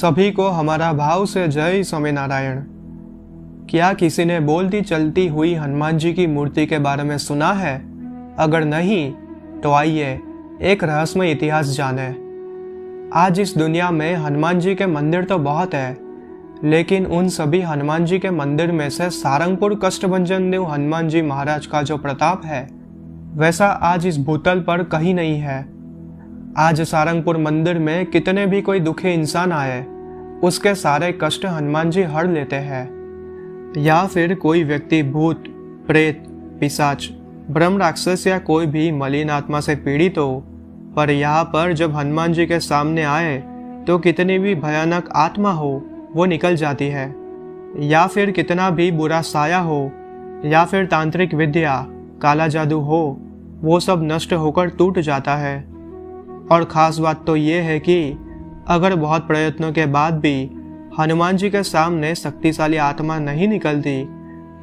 सभी को हमारा भाव से जय स्वामीनारायण। क्या किसी ने बोलती चलती हुई हनुमान जी की मूर्ति के बारे में सुना है? अगर नहीं तो आइए एक रहस्यमय इतिहास जाने। आज इस दुनिया में हनुमान जी के मंदिर तो बहुत है, लेकिन उन सभी हनुमान जी के मंदिर में से सारंगपुर कष्टभंजन देव हनुमान जी महाराज का जो प्रताप है, वैसा आज इस भूतल पर कहीं नहीं है। आज सारंगपुर मंदिर में कितने भी कोई दुखी इंसान आए, उसके सारे कष्ट हनुमान जी हर लेते हैं। या फिर कोई व्यक्ति भूत, प्रेत, पिशाच, ब्रह्म राक्षस या कोई भी मलिन आत्मा से पीड़ित हो, पर यहाँ पर जब हनुमान जी के सामने आए तो कितनी भी भयानक आत्मा हो वो निकल जाती है। या फिर कितना भी बुरा साया हो, या फिर तांत्रिक विद्या, काला जादू हो, वो सब नष्ट होकर टूट जाता है। और ख़ास बात तो ये है कि अगर बहुत प्रयत्नों के बाद भी हनुमान जी के सामने शक्तिशाली आत्मा नहीं निकलती,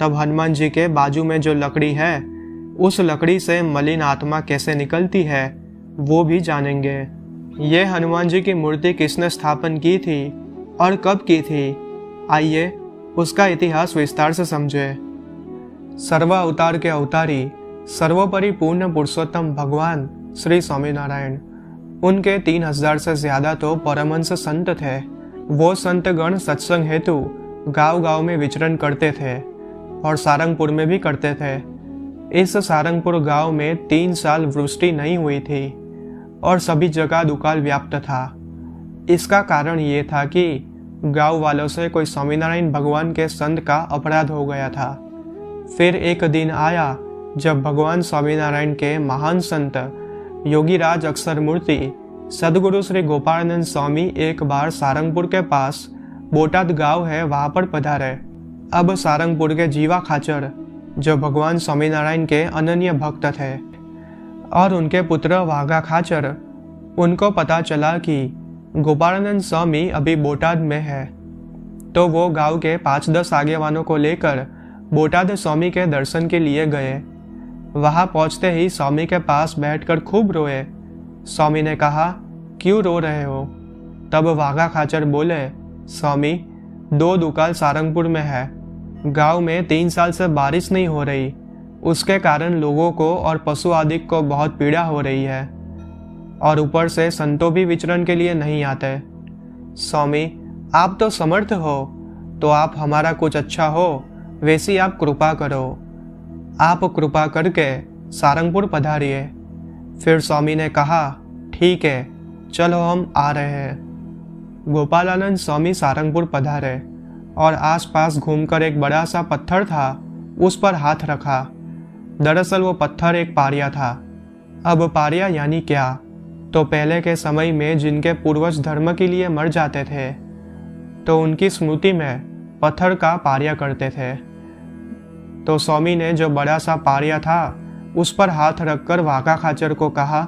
तब हनुमान जी के बाजू में जो लकड़ी है, उस लकड़ी से मलिन आत्मा कैसे निकलती है वो भी जानेंगे। ये हनुमान जी की मूर्ति किसने स्थापन की थी और कब की थी, आइए उसका इतिहास विस्तार से समझे। सर्व अवतार के अवतारी, सर्वोपरि पूर्ण पुरुषोत्तम भगवान श्री स्वामीनारायण, उनके 3000 से ज्यादा तो परमहंस संत थे। वो संतगण सत्संग हेतु गांव गांव में विचरण करते थे और सारंगपुर में भी करते थे। इस सारंगपुर गांव में 3 साल वृष्टि नहीं हुई थी और सभी जगह दुकाल व्याप्त था। इसका कारण ये था कि गांव वालों से कोई स्वामीनारायण भगवान के संत का अपराध हो गया था। फिर एक दिन आया जब भगवान स्वामीनारायण के महान संत योगीराज अक्षर मूर्ति सदगुरु श्री गोपालानंद स्वामी एक बार सारंगपुर के पास बोटाद गांव है, वहां पर पधारे। अब सारंगपुर के जीवा खाचर, जो भगवान स्वामीनारायण के अनन्य भक्त थे, और उनके पुत्र वाघा खाचर, उनको पता चला कि गोपालानंद स्वामी अभी बोटाद में है, तो वो गांव के 5-10 आगेवानों को लेकर बोटाद स्वामी के दर्शन के लिए गए। वहां पहुंचते ही स्वामी के पास बैठकर खूब रोए। स्वामी ने कहा, क्यों रो रहे हो? तब वाघा खाचर बोले, स्वामी, 2 दुकाल सारंगपुर में है। गांव में 3 साल से बारिश नहीं हो रही, उसके कारण लोगों को और पशु आदि को बहुत पीड़ा हो रही है, और ऊपर से संतों भी विचरण के लिए नहीं आते। स्वामी, आप तो समर्थ हो, तो आप हमारा कुछ अच्छा हो वैसी आप कृपा करो। आप कृपा करके सारंगपुर पधारिए। फिर स्वामी ने कहा, ठीक है, चलो हम आ रहे हैं। गोपालानंद स्वामी सारंगपुर पधारे और आसपास घूमकर एक बड़ा सा पत्थर था, उस पर हाथ रखा। दरअसल वो पत्थर एक पारिया था। अब पारिया यानी क्या? तो पहले के समय में जिनके पूर्वज धर्म के लिए मर जाते थे, तो उनकी स्मृति में पत्थर का पारिया करते थे। तो स्वामी ने जो बड़ा सा पारिया था, उस पर हाथ रखकर वाघा खाचर को कहा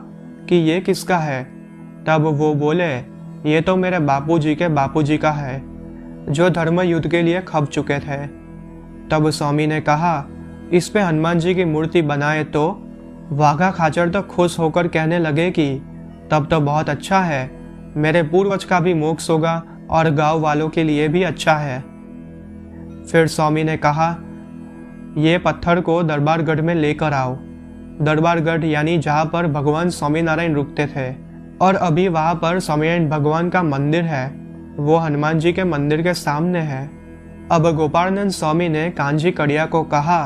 कि ये किसका है? तब वो बोले, ये तो मेरे बापूजी के बापूजी का है, जो धर्म युद्ध के लिए खप चुके थे। तब स्वामी ने कहा, इस पे हनुमान जी की मूर्ति बनाए तो? वाघा खाचर तो खुश होकर कहने लगे कि तब तो बहुत अच्छा है, मेरे पूर्वज का भी मोक्ष होगा और गांव वालों के लिए भी अच्छा है। फिर स्वामी ने कहा, ये पत्थर को दरबारगढ़ में लेकर आओ। दरबारगढ़ यानी जहाँ पर भगवान स्वामीनारायण रुकते थे, और अभी वहाँ पर स्वामीनारायण भगवान का मंदिर है, वो हनुमान जी के मंदिर के सामने है। अब गोपालानंद स्वामी ने कांजी कड़िया को कहा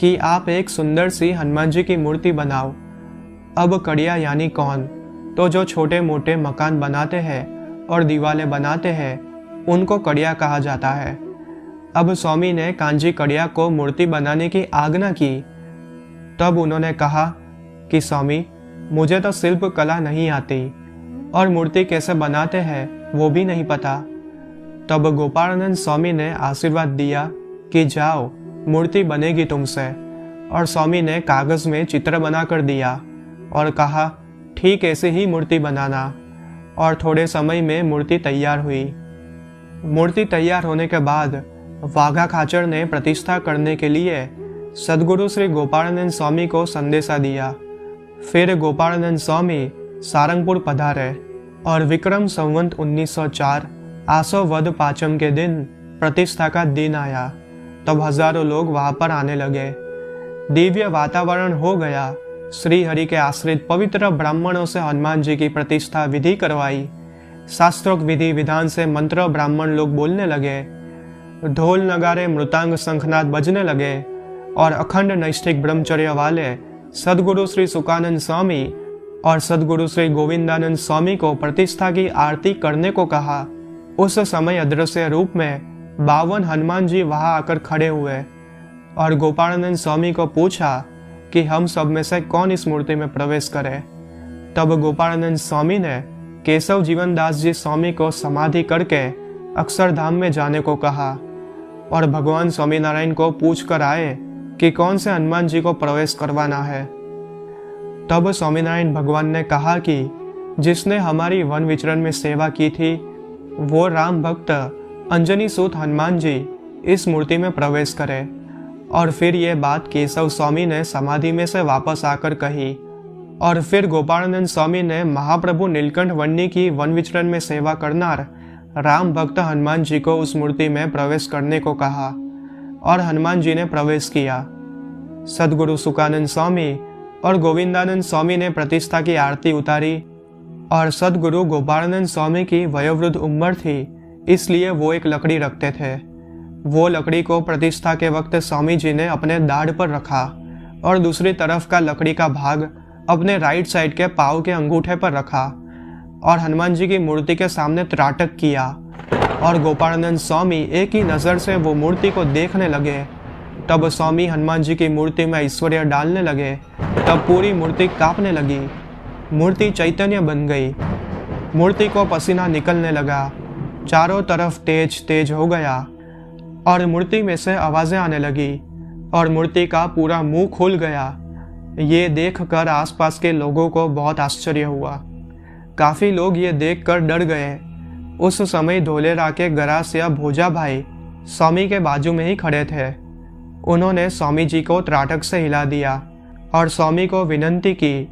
कि आप एक सुंदर सी हनुमान जी की मूर्ति बनाओ। अब कड़िया यानी कौन? तो जो छोटे मोटे मकान बनाते हैं और दीवारें बनाते हैं, उनको कड़िया कहा जाता है। अब स्वामी ने कांजी कड़िया को मूर्ति बनाने की आज्ञा की। तब उन्होंने कहा कि स्वामी, मुझे तो शिल्प कला नहीं आती और मूर्ति कैसे बनाते हैं वो भी नहीं पता। तब गोपालानंद स्वामी ने आशीर्वाद दिया कि जाओ, मूर्ति बनेगी तुमसे। और स्वामी ने कागज में चित्र बनाकर दिया और कहा, ठीक ऐसे ही मूर्ति बनाना। और थोड़े समय में मूर्ति तैयार हुई। मूर्ति तैयार होने के बाद वाघा खाचर ने प्रतिष्ठा करने के लिए सदगुरु श्री गोपालानंद स्वामी को संदेशा दिया। फिर गोपालानंद स्वामी सारंगपुर पधारे और विक्रम संवत 1904 आसो वध पाचम के दिन प्रतिष्ठा का दिन आया, तब हजारों लोग वहां पर आने लगे। दिव्य वातावरण हो गया। श्री हरि के आश्रित पवित्र ब्राह्मणों से हनुमान जी की प्रतिष्ठा विधि करवाई। शास्त्रोक्त विधि विधान से मंत्र ब्राह्मण लोग बोलने लगे। ढोल नगारे मृतांग शंखनाद बजने लगे और अखंड नैष्ठिक ब्रह्मचर्य वाले सदगुरु श्री सुकानंद स्वामी और सदगुरु श्री गोविंदानंद स्वामी को प्रतिष्ठा की आरती करने को कहा। उस समय अदृश्य रूप में 52 हनुमान जी वहां आकर खड़े हुए और गोपालानंद स्वामी को पूछा कि हम सब में से कौन इस मूर्ति में प्रवेश करे। तब गोपालानंद स्वामी ने केशव जीवन दास जी स्वामी को समाधि करके अक्षरधाम में जाने को कहा और भगवान स्वामीनारायण को पूछ कर आए कि कौन से हनुमान जी को प्रवेश करवाना है। तब स्वामीनारायण भगवान ने कहा कि जिसने हमारी वन विचरण में सेवा की थी वो राम भक्त अंजनी सूत हनुमान जी इस मूर्ति में प्रवेश करे। और फिर ये बात केशव स्वामी ने समाधि में से वापस आकर कही। और फिर गोपालानंद स्वामी ने महाप्रभु नीलकंठ वर्णी की वन विचरण में सेवा करनार राम भक्त हनुमान जी को उस मूर्ति में प्रवेश करने को कहा और हनुमान जी ने प्रवेश किया। सदगुरु सुकानंद स्वामी और गोविंदानंद स्वामी ने प्रतिष्ठा की आरती उतारी और सदगुरु गोपालानंद स्वामी की वयोवृद्ध उम्र थी, इसलिए वो एक लकड़ी रखते थे। वो लकड़ी को प्रतिष्ठा के वक्त स्वामी जी ने अपने दाढ़ पर रखा और दूसरी तरफ का लकड़ी का भाग अपने राइट साइड के पाँव के अंगूठे पर रखा और हनुमान जी की मूर्ति के सामने त्राटक किया और गोपालानंद स्वामी एक ही नज़र से वो मूर्ति को देखने लगे। तब स्वामी हनुमान जी की मूर्ति में ऐश्वर्य डालने लगे। तब पूरी मूर्ति कांपने लगी। मूर्ति चैतन्य बन गई। मूर्ति को पसीना निकलने लगा। चारों तरफ तेज तेज हो गया और मूर्ति में से आवाजें आने लगी और मूर्ति का पूरा मुंह खुल गया। ये देखकर आसपास के लोगों को बहुत आश्चर्य हुआ। काफी लोग ये देखकर डर गए। उस समय धोलेरा के गरास या भोजा भाई स्वामी के बाजू में ही खड़े थे। उन्होंने स्वामी जी को त्राटक से हिला दिया और स्वामी को विनंती की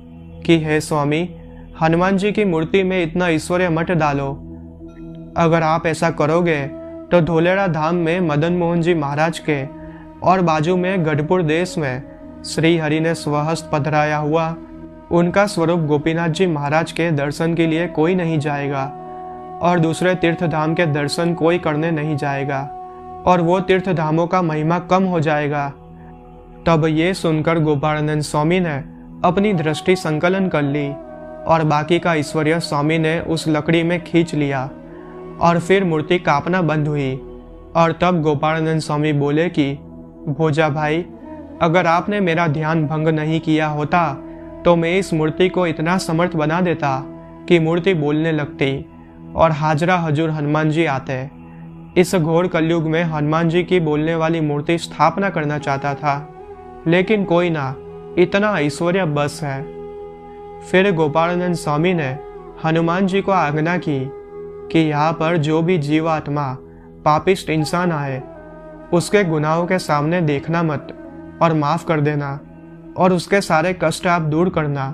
कि हे स्वामी, हनुमान जी की मूर्ति में इतना ऐश्वर्य मत डालो। अगर आप ऐसा करोगे तो धोलेरा धाम में मदन मोहन जी महाराज के और बाजू में गढ़पुर देश में श्री हरि ने स्वहस्त पधराया हुआ उनका स्वरूप गोपीनाथ जी महाराज के दर्शन के लिए कोई नहीं जाएगा और दूसरे तीर्थ धाम के दर्शन कोई करने नहीं जाएगा और वो तीर्थ धामों का महिमा कम हो जाएगा। तब ये सुनकर गोपालानंद स्वामी ने अपनी दृष्टि संकलन कर ली और बाकी का ऐश्वर्य स्वामी ने उस लकड़ी में खींच लिया और फिर मूर्ति कांपना बंद हुई। और तब गोपालानंद स्वामी बोले कि भोजा भाई, अगर आपने मेरा ध्यान भंग नहीं किया होता तो मैं इस मूर्ति को इतना समर्थ बना देता कि मूर्ति बोलने लगती और हाजरा हजूर हनुमान जी आते। इस घोर कलयुग में हनुमान जी की बोलने वाली मूर्ति स्थापना करना चाहता था, लेकिन कोई ना, इतना ऐश्वर्य बस है। फिर गोपालानंद स्वामी ने हनुमान जी को आज्ञा की कि यहाँ पर जो भी जीवात्मा पापिष्ट इंसान आए उसके गुनाहों के सामने देखना मत और माफ कर देना और उसके सारे कष्ट आप दूर करना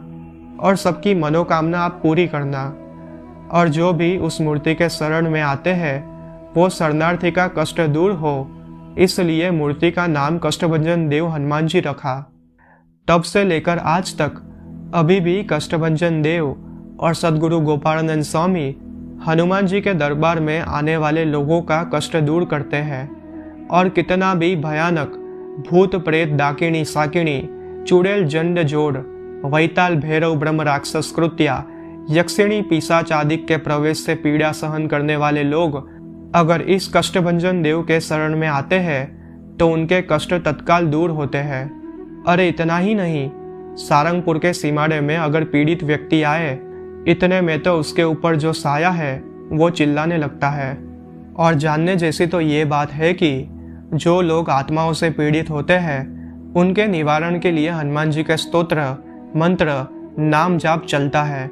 और सबकी मनोकामना आप पूरी करना। और जो भी उस मूर्ति के शरण में आते हैं वो शरणार्थी का कष्ट दूर हो, इसलिए मूर्ति का नाम कष्टभंजन देव हनुमान जी रखा। तब से लेकर आज तक अभी भी कष्टभंजन देव और सदगुरु गोपालानंद स्वामी हनुमान जी के दरबार में आने वाले लोगों का कष्ट दूर करते हैं। और कितना भी भयानक भूत प्रेत डाकिनी साकिनी चुड़ैल जंड जोड़ वैताल भैरव ब्रह्म राक्षस कृत्या यक्षिणी पिशाच आदि के प्रवेश से पीड़ा सहन करने वाले लोग अगर इस कष्टभंजन देव के शरण में आते हैं तो उनके कष्ट तत्काल दूर होते हैं। अरे इतना ही नहीं, सारंगपुर के सीमाड़े में अगर पीड़ित व्यक्ति आए, इतने में तो उसके ऊपर जो साया है वो चिल्लाने लगता है। और जानने जैसी तो ये बात है कि जो लोग आत्माओं से पीड़ित होते हैं उनके निवारण के लिए हनुमान जी के स्तोत्र मंत्र नाम जाप चलता है।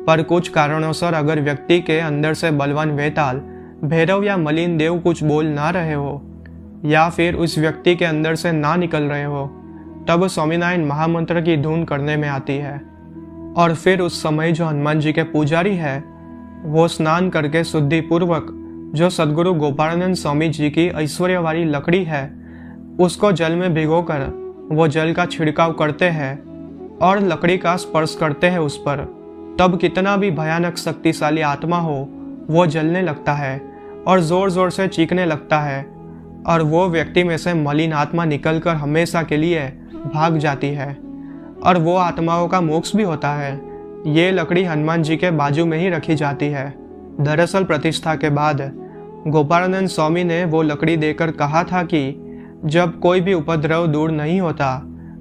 पर कुछ कारणों अगर व्यक्ति के अंदर से बलवान वेताल भैरव या मलिन देव कुछ बोल ना रहे हो या फिर उस व्यक्ति के अंदर से ना निकल रहे हो, तब स्वामीनारायण महामंत्र की धुन करने में आती है। और फिर उस समय जो हनुमान जी के पुजारी है वो स्नान करके शुद्धि पूर्वक जो सद्गुरु गोपालानंद स्वामी जी की ऐश्वर्य वाली लकड़ी है उसको जल में भिगोकर वो जल का छिड़काव करते हैं और लकड़ी का स्पर्श करते हैं उस पर, तब कितना भी भयानक शक्तिशाली आत्मा हो वो जलने लगता है और जोर जोर से चीखने लगता है और वो व्यक्ति में से मलिन आत्मा निकलकर हमेशा के लिए भाग जाती है और वो आत्माओं का मोक्ष भी होता है। ये लकड़ी हनुमान जी के बाजू में ही रखी जाती है। दरअसल प्रतिष्ठा के बाद गोपालानंद स्वामी ने वो लकड़ी देकर कहा था कि जब कोई भी उपद्रव दूर नहीं होता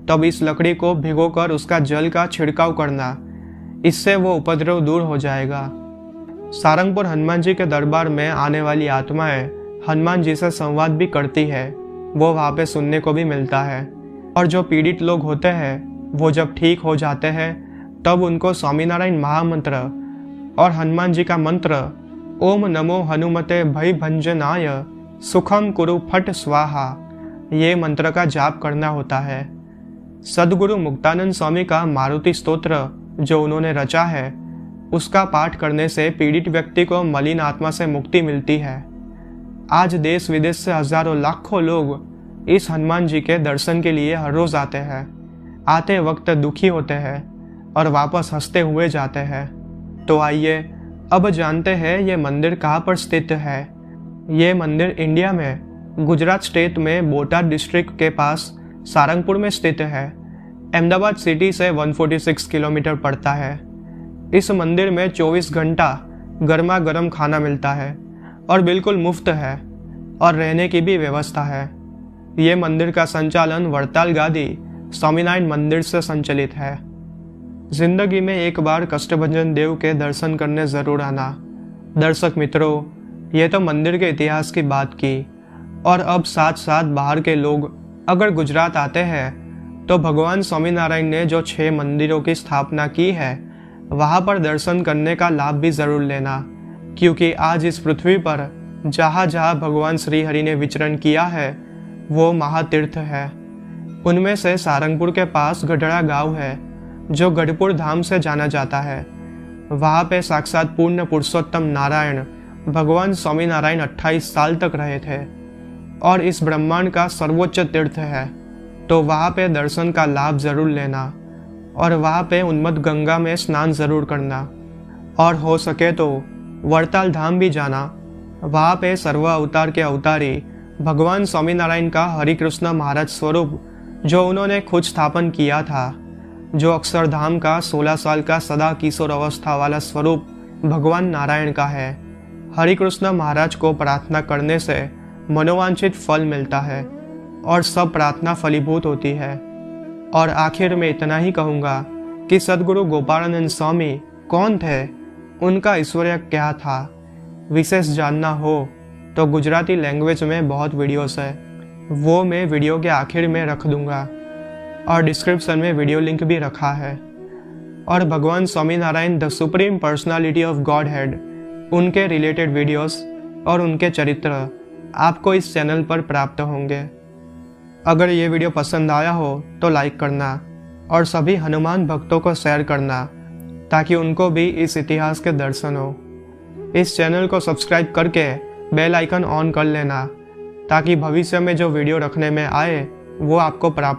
तब इस लकड़ी को भिगोकर उसका जल का छिड़काव करना, इससे वो उपद्रव दूर हो जाएगा। सारंगपुर हनुमान जी के दरबार में आने वाली आत्माएं हनुमान जी से संवाद भी करती है, वो वहाँ पे सुनने को भी मिलता है। और जो पीड़ित लोग होते हैं वो जब ठीक हो जाते हैं तब उनको स्वामीनारायण महामंत्र और हनुमान जी का मंत्र ओम नमो हनुमते भय भंजनाय सुखम कुरु फट स्वाहा, ये मंत्र का जाप करना होता है। सद्गुरु मुक्तानंद स्वामी का मारुति स्तोत्र जो उन्होंने रचा है उसका पाठ करने से पीड़ित व्यक्ति को मलिन आत्मा से मुक्ति मिलती है। आज देश विदेश से हजारों लाखों लोग इस हनुमान जी के दर्शन के लिए हर रोज आते हैं। आते वक्त दुखी होते हैं और वापस हंसते हुए जाते हैं। तो आइए अब जानते हैं ये मंदिर कहाँ पर स्थित है। ये मंदिर इंडिया में गुजरात स्टेट में बोटाद डिस्ट्रिक्ट के पास सारंगपुर में स्थित है। अहमदाबाद सिटी से 146 किलोमीटर पड़ता है। इस मंदिर में 24 घंटा गर्मा गर्म खाना मिलता है और बिल्कुल मुफ्त है और रहने की भी व्यवस्था है। ये मंदिर का संचालन वड़ताल गादी स्वामीनारायण मंदिर से संचालित है। जिंदगी में एक बार कष्टभंजन देव के दर्शन करने जरूर आना। दर्शक मित्रों, ये तो मंदिर के इतिहास की बात की, और अब साथ साथ बाहर के लोग अगर गुजरात आते हैं तो भगवान स्वामीनारायण ने जो 6 मंदिरों की स्थापना की है वहाँ पर दर्शन करने का लाभ भी जरूर लेना, क्योंकि आज इस पृथ्वी पर जहाँ जहाँ भगवान श्री हरि ने विचरण किया है वो महातीर्थ है। उनमें से सारंगपुर के पास गढ़ड़ा गांव है जो गढ़पुर धाम से जाना जाता है। वहाँ पे साक्षात पूर्ण पुरुषोत्तम नारायण भगवान स्वामीनारायण 28 साल तक रहे थे और इस ब्रह्मांड का सर्वोच्च तीर्थ है। तो वहाँ पे दर्शन का लाभ जरूर लेना और वहाँ पे उन्मत्त गंगा में स्नान जरूर करना, और हो सके तो वड़ताल धाम भी जाना। वहाँ पे सर्व अवतार के अवतारी भगवान स्वामीनारायण का हरिकृष्ण महाराज स्वरूप जो उन्होंने खुद स्थापन किया था, जो अक्षरधाम का 16 साल का सदा किशोर अवस्था वाला स्वरूप भगवान नारायण का है। हरिकृष्ण महाराज को प्रार्थना करने से मनोवांछित फल मिलता है और सब प्रार्थना फलीभूत होती है। और आखिर में इतना ही कहूँगा कि सद्गुरु गोपालानंद स्वामी कौन थे, उनका ऐश्वर्य क्या था। विशेष जानना हो तो गुजराती लैंग्वेज में बहुत वीडियोस है, वो मैं वीडियो के आखिर में रख दूंगा और डिस्क्रिप्शन में वीडियो लिंक भी रखा है। और भगवान Swaminarayan the supreme personality of God head, उनके रिलेटेड वीडियोस और उनके चरित्र आपको इस चैनल पर प्राप्त होंगे। अगर ये वीडियो पसंद आया हो तो लाइक करना और सभी हनुमान भक्तों को शेयर करना ताकि उनको भी इस इतिहास के दर्शन हो। इस चैनल को सब्सक्राइब करके बेल आइकन ऑन कर लेना ताकि भविष्य में जो वीडियो रखने में आए वो आपको प्राप्त